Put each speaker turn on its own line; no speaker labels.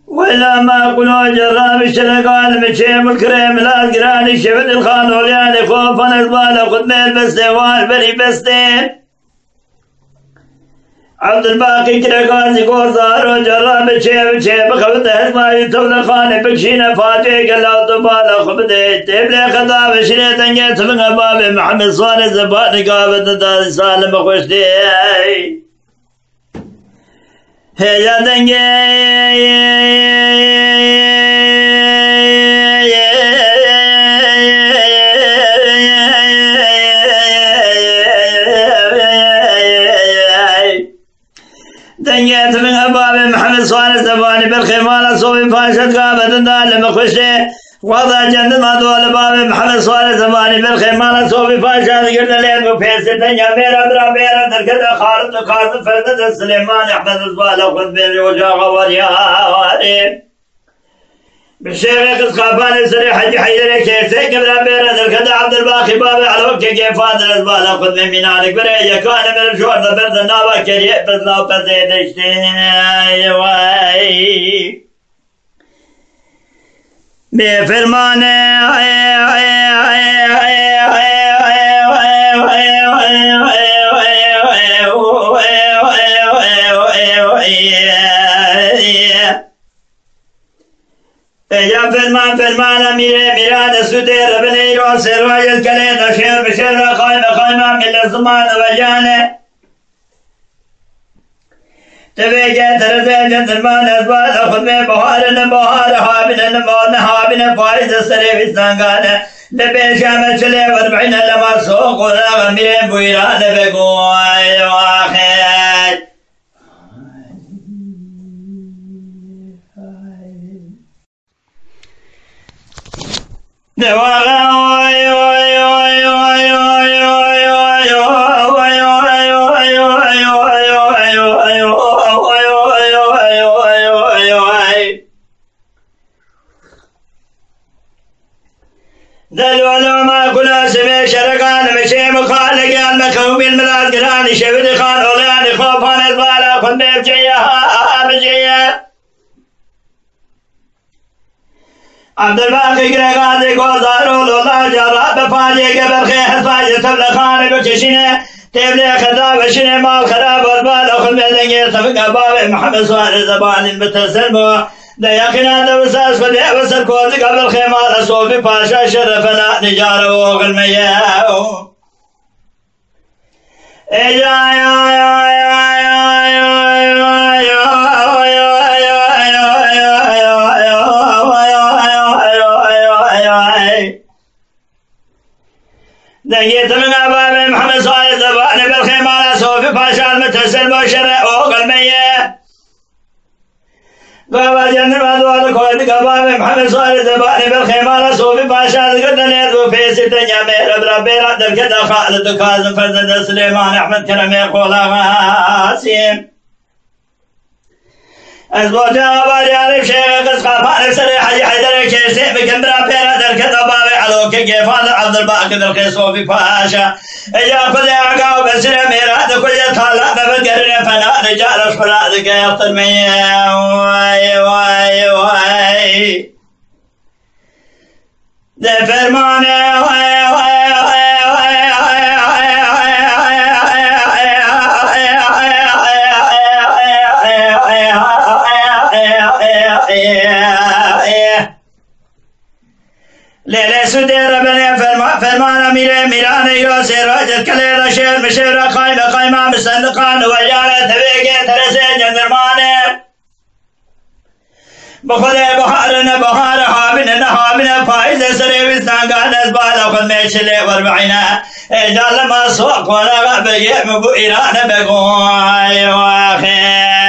ولما قلوا جراب الشلقان مشيم الكريم الأذقراني شفت الخان ولياني خوفا الزبالة خدمي البستيوان بري بستين عبد الباقي كرقازي قوزار جراب مشيم خبده ما يتولى الخان بكشينا فاتي قلو طبالة خبده تبلي خطاب شريط انجيت من أبابي محمد صالح زباني قابت دار سالم خوشتي هيا دنجي دنجيت من أبابي محمد صالح زباني بالخمالة صوفي فاشت قابت دار مخشتي وضع جند ما دول بابي محمد صالح زباني بالخمالة صوفي فاشت قرد لين بفيس الدنيا ميرا درا ميرا دركت خالد وقاسم فردد سليمان أحمد الزبالة خذ بين وجاغ ورياري بالشيخ قصقافاني سريح حجي حيدري كيسي قبل ميرا دركت عبد الباقي بابي على وقت كيف فادر الزبالة خذ من مينانك بريجا كان من الجوع برد النابا كريب بزلاو بزيد اشتي واي بفرمانه يا فرمان ميران سودير بني روس رواية كلينا شير بشير قائمة من الزمان وجانه تبيجي ترزي جنتلمان أزبال أخذ من بهار حابنا فايز السريف السنقانة لبي شامل شلي واربعين لما سوق ولا غميرين بويران بقوي واخد ذلوا ما كنا سمي شرقان مشي مخالق المكوم الملاد قراني شبدي خان أولاني خوفان الضالة خن بيبجية بجية عبد الباقي قرقازي قوزارو لولا جراب بفاجي قبل خيح فاجي تبلى خاني بكشيني تبلي خطاب شيني مال خراب والبالة خن بيدنجي صفق أبابي محمد صالح زبان المتسلم ديقنا دوساس ودي وسر كوزي قبل خيمار صوفي باشا شرفنا نجاره وغلمياه دقيت من أبابي محمد صالح زباني بالخيمار صوفي باشا المتسلم وشرف وغلمياه بابا جنر مادوال كويت كباب محمد صالح زباني بالخيمة صوفي باشا قدنيت وفي ستنيا مير بربيرا دركت خالد كاظم فرزد سليمان أحمد كرمي قولا غاسم أزبوجا باري عارف شيخ قصقافان سريح حجي حيدر كيسي بكم بربيرا دركت أبابي علوك كيفان عبد الباقي دركي صوفي باشا إجا خذي عقاو بسر ميراد كل طالع بفقرنا فنا رجال أشفراد كيخطر مياه واي واي ده فرمانه ليلة سدير بني فرمان ميران يوسي راجل كليلة شير مشير قايمة مسندقان ويانا تبيقين ترسين جندرمانه بخذي بخار حابنا فايز سريب الثانقان أزبال أخذ ميشلي واربعينا إجال ما سوق ولا غبي مبو إيران بقوي واخي